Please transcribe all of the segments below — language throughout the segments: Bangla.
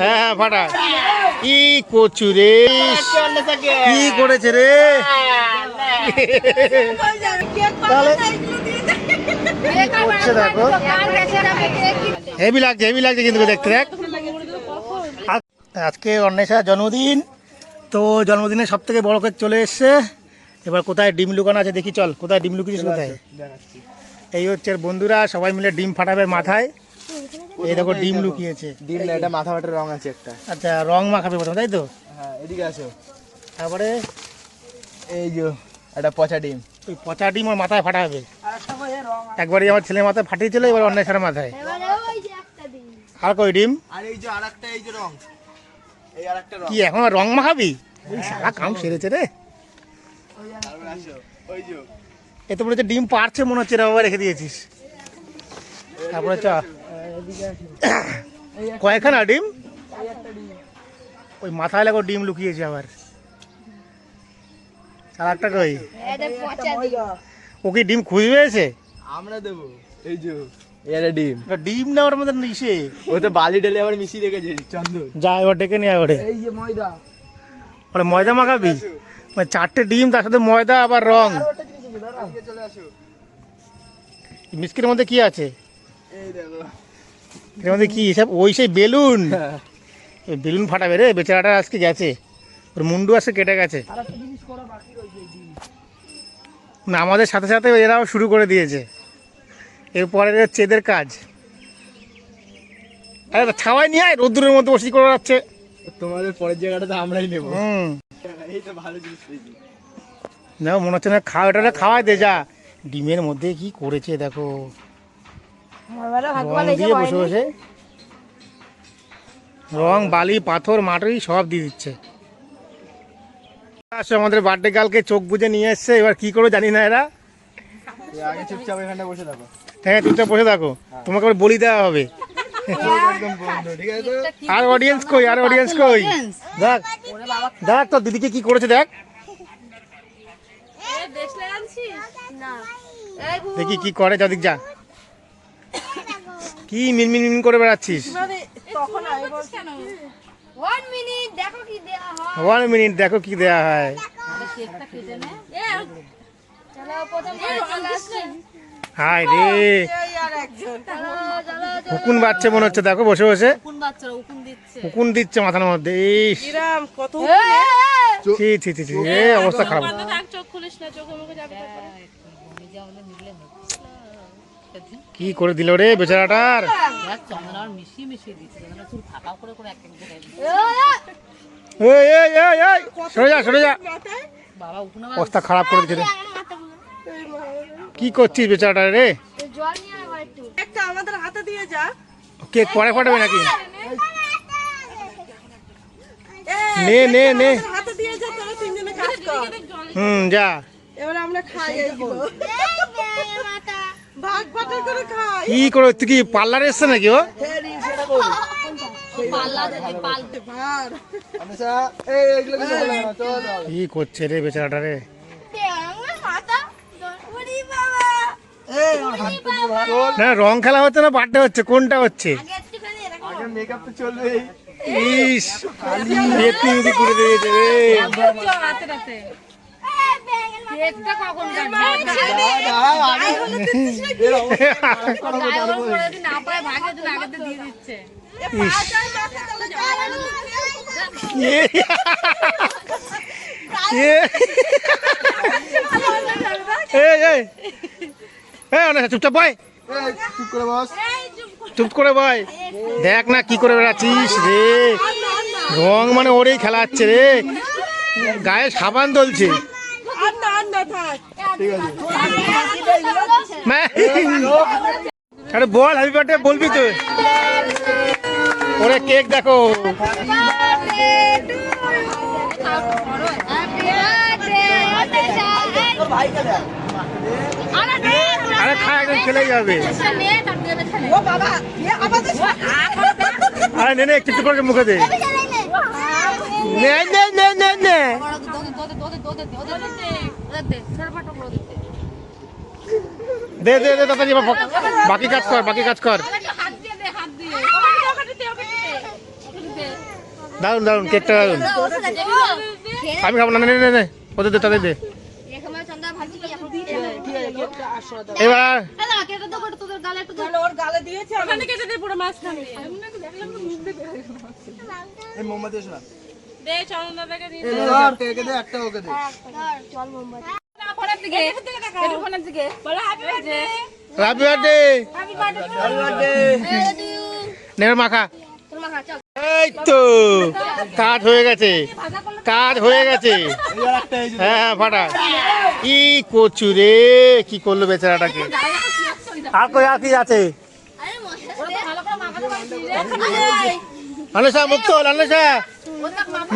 হ্যাঁ হ্যাঁ ফাটা। কি কচু রে, কি করেছে রে? তাহলে কি করছে দেখো, হেভি লাগছে, হেভি লাগছে কিন্তু দেখতে। দেখ আজকে অন্বেষার জন্মদিন, তো জন্মদিনে সব থেকে বড় কেক চলে এসছে। এবার কোথায় ডিম লুকানো আছে দেখি, চল কোথায় ডিম লুকিয়েছিস কোথায়। এই হচ্ছে বন্ধুরা, সবাই মিলে ডিম ফাটাবে মাথায়। এই দেখো ডিম লুকিয়েছে। ডিম না, এটা মাথা ফাটার রং আছে একটা। আচ্ছা রং মাখাবে প্রথমে, তাই তো? হ্যাঁ এদিকে আসো। তারপরে এই যে একটা পচা ডিম, ওই পচা ডিম ওর মাথায় ফাটাবে। একবারই আমার ছেলের মাথায় ফাটিয়েছিল, এবার অন্বেষার মাথায়। আর কই ডিম? আর এই যে আরেকটা, এই যে রং, এই আরেকটা রং। কি এখন রং মাখাবি? সারা কাম সেরেছে রে। তারপরে আসো, ওই যে এত বড় ডিম পারছে মনে হচ্ছে, বাবা রেখে দিয়েছিস। তারপরে চ কয়েকখানা ডিম, ওই মাথায় লাগো ডিম লুকিয়েছে আবার। আর একটা কই? ও কি ডিম খুঁজবে এসে? আমরা দেবো। এই যে এটা ডিম, ডিম না ওর মধ্যে ইসে, ও তো বালি ঢেলে আবার মিশিয়ে রেখেছে চন্দন। যা এবার ডেকে নিয়ে ওরে। এই যে ময়দা, ওরে ময়দা মাখাবি? মানে 4টে ডিম, তার সাথে ময়দা আবার রং। চলে আসো। মিষ্টির মধ্যে কি আছে? এই দেখো, এর মধ্যে কি সব? ওই সেই বেলুন। বেলুন ফাটাবে রে বেচারাটা, আজকে গেছে, ওর মুন্ডু আজকে কেটে গেছে। না আমাদের সাথে সাথে এরাও শুরু করে দিয়েছে, এরপরে চেদের কাজ। আরে ছাওয়াই নিয়ে আয়, রোদ্দুরের মধ্যে বসি করে যাচ্ছে। তোমাদের পরের জায়গাটা তো আমরাই নেবো। এই তো ভালো জিনিস পেয়েছি। না মনে হচ্ছে না, খাওয়াটা খাওয়াই দে যা। ডিমের মধ্যে কি করেছে দেখো, রং দিয়ে বসে বসে, রং বালি পাথর মাটি সব দিয়ে দিচ্ছে। আমাদের বার্থডে গার্লকে চোখ বুঝে নিয়ে এসছে, এবার কি করে জানি না এরা। আগে চুপচাপ এখানে বসে থাকো। হ্যাঁ চুপচাপ বসে থাকো, তোমাকে আবার বলি দেওয়া হবে। একদম বন্ধ, ঠিক আছে? আর অডিয়েন্স কই, আর অডিয়েন্স কই? দেখ দেখ তোর দিদিকে কি করেছে দেখ, দেখি কি করে। যাদিক যা, কি মিনমিন মিন করে বেড়াচ্ছিস। 1 মিনিট দেখো কি দেয়া হয়। 1 মিনিট দেখো কি দেয়া হয়। হাই রে, হুকুন বাচ্চা মনে হচ্ছে, দেখো বসে বসে হুকুন দিচ্ছে মাথার মধ্যে। ছি ছি ছি ছি, এ অবস্থা খারাপ। কি করে দিল রে বেচারাটার। এই এই এই এই সরে যা, সরে যা, অবস্থা খারাপ করে দিচ্ছে রে। কি করছিস বেচারাটা রে? আমাদের হাতে দিয়ে যা। কেক পরে ফাটাবে নাকি? নে নে নে, হাতে দিয়ে যা, তোরা তিনজনে কাজ কর। যা। এবার আমরা খাই এইগুলো, ভাগ ভাগ করে খাই। কি করে, তুই কি পার্লারে এসছে নাকি ও? কি করছে রে বেচারাটা রে? না রং খেলা হচ্ছে না বার্থডে হচ্ছে, কোনটা হচ্ছে? মেকআপ তো চলবেই। ইস এমনি করে দিয়েছে রে। চুপচাপ বয়, চুপ করে বয়। দেখ না কি করে বেড়াচ্ছিস রে, রং মানে ওরেই খেলাচ্ছে রে, গায়ে সাবান দলছে। আরে বল হ্যাপি বার্থডে বলবি তো। ওরে কেক দেখো, আরে খা একদম খেলে যাবে। আরে নে নে একটু একটু করে মুখে দে। নে নে নে নে নে, দে দে দে তাড়াতাড়ি, বাকি কাজ কর, বাকি কাজ কর। দারুন দারুন, কেকটা দারুন। আমি খাবো না, নে নে নে, ওদের দে, তাদের দে। এবার ওর গালে দিয়েছে ওখানে কেটে দে পুরো মাছখান দিয়ে এই মোমবাতি এসো না। দে চন্দন দাদাকে দিয়ে একটা দে, একটা ওকে দে। চল মোমবাতি ফোনের দিকে একটু ফোনের দিকে বলো happy birthday happy birthday. Happy birthday happy birthday. নে মাখা। তোর মা খা চল এই তো কাজ হয়ে গেছে, কাজ হয়ে গেছে। এই আর একটা এই যে। হ্যাঁ হ্যাঁ ফাটা। কি করছু রে, কি করলো বেচারাটাকে। আর কই আর কি আছে? আরে মশা ভালো করে মাখাতে পারছিস রে আনেশা মুক্তল, আনেশা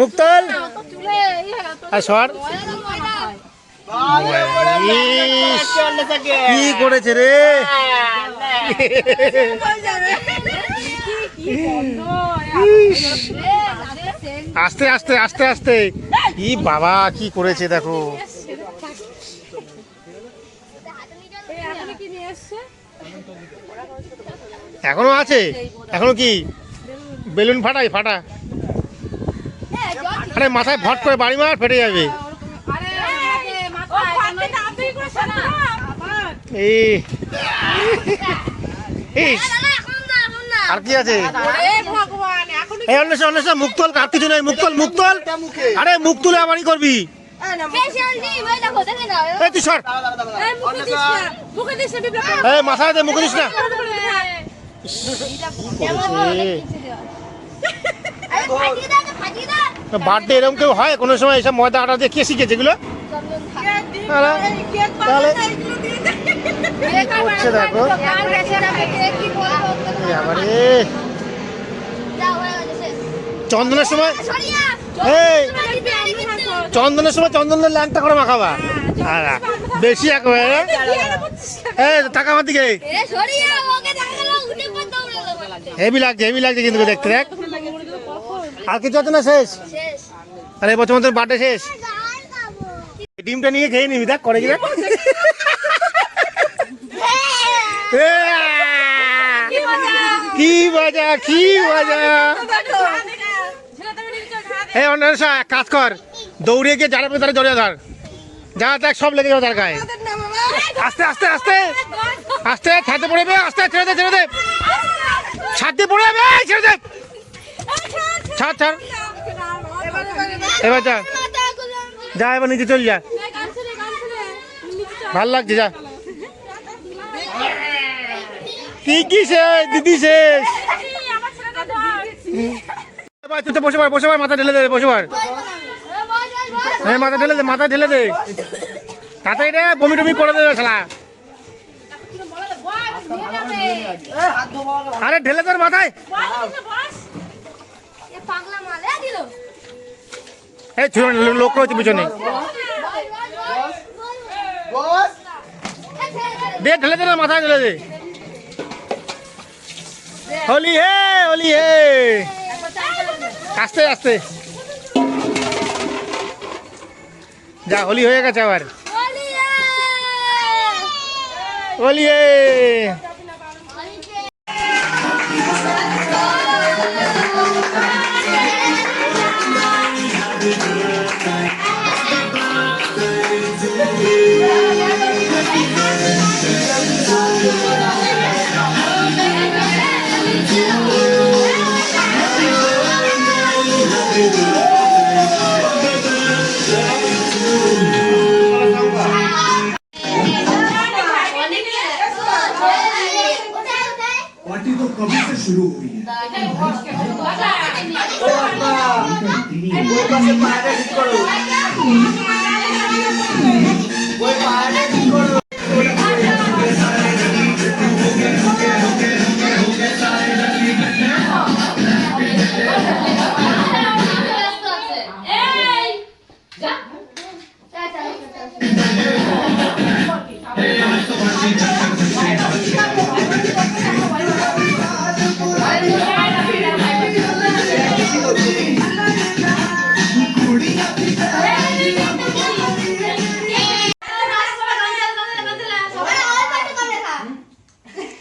মুক্তল। চুলে এই আর সর। ইস, কি করেছে রে। ইস, আস্তে আস্তে আস্তে আস্তে। কি বাবা কি করেছে দেখো। কি নিয়ে এসছে এখনো আছে, এখনো কি বেলুন ফাটাই ফাটা। আরে মাথায় ভট করে বাড়ি মার, ফেটে যাবে। আরে মাথায় ফাটতে তাড়াতাড়ি করে সারা এই ইস, এখন না আর কি আছে? এ ভগবান এখন এই অন্বেষা অন্বেষা মুক্তল, আর কিছু নেই। মুক্তল মুক্তল, আরে মুখ তুলে আবারই করবি। স্পেশাল জি ভাই দেখো দেখে নাও এই তুই সর। এই মুখে দিস না বিপ্লব এই মাথায় দে, মুখে দিস না। আরে ফাটিয়ে দাও বার্থডে এরকম কেউ হয় কোনো সময়? এসব ময়দা আটা দিয়ে কে শিখেছে এগুলো? চন্দন খা কেক তাহলে এগুলো দিয়ে করছে দেখো। আর গেছে না কেক কি বলবো এবারে যাও হয়ে গেছে চন্দনের সময়, সরিয়া এই বিরিয়ানি কিন্তু চন্দনের সময় চন্দনের ল্যাংটা করে মাখাবা। আর বেশি একবারে। এই টাকা আমার দিকে। এ সরিয়া ওকে দেখা গেল উঠে পড়ে দৌড়ে গেল হেভি লাগছে কিন্তু দেখতে দেখ। আর কিছু আছে না? শেষ? শেষ তাহলে এবছর মতো বার্থডে শেষ। এই ডিমটা নিয়ে খেয়ে নিবি, দেখ করে কি দেখ। কি মজা, কি মজা। এই অন্বেষা এক কাজ কর, দৌড়ে গিয়ে যারা পেয়ে তারা জড়িয়ে ধর। যা দেখ সব লেগে যাবে তার গায়ে। আস্তে আস্তে আস্তে আস্তে ছাড়তে পড়ে যাবে। আস্তে ছেড়ে দে, ছেড়ে দে, ছাড়তে পড়ে যাবে। ছেড়ে দে, ছাড় ছাড়। এবার যা যা, এবার নিচে চল যা। ভাল লাগছে, যা। কি শেষ দিদি, শেষ। তুই তো বসে পার, বসে পার, মাথা ঢেলে দে, বসে পার। হ্যাঁ মাথা ঢেলে দে, মাথা ঢেলে দে। তাতে রে বমি টমি করে দেবে শালা। আরে ঢেলে তোর মাথায়। এ পাগলা মালে দিল এই ছোট লোক রয়েছে পিছনে। বস দে ঢেলে দে না, মাথায় ঢেলে দে। হোলি হে, হোলি হে। আস্তে আস্তে যা, হোলি হয়ে গেছে আবার। হোলি হে। पार्टी तो कभी से शुरू हुई है ওই পাশে পাহাড়ে ঠিক করো। ওই পাহাড়ে ঠিক করো।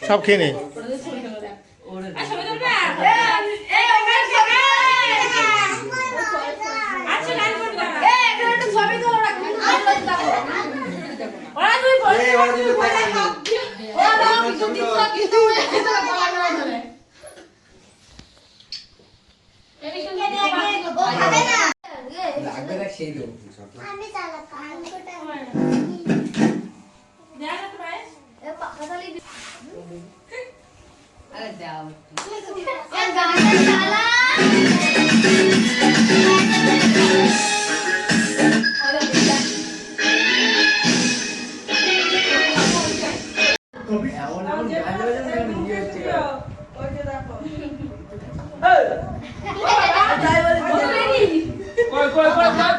সব খেয়ে নে। ও খাবে না লাগবে না সেই দেবো আমি চালাবো আঙ্গুটা দেখ তো ভাই এ পাপা তালি আরে দাও এ গাড়ি চালা कभी এমন এমন গান বাজানো যেন ইয়ে হচ্ছে ওই যে দেখো কই কই কই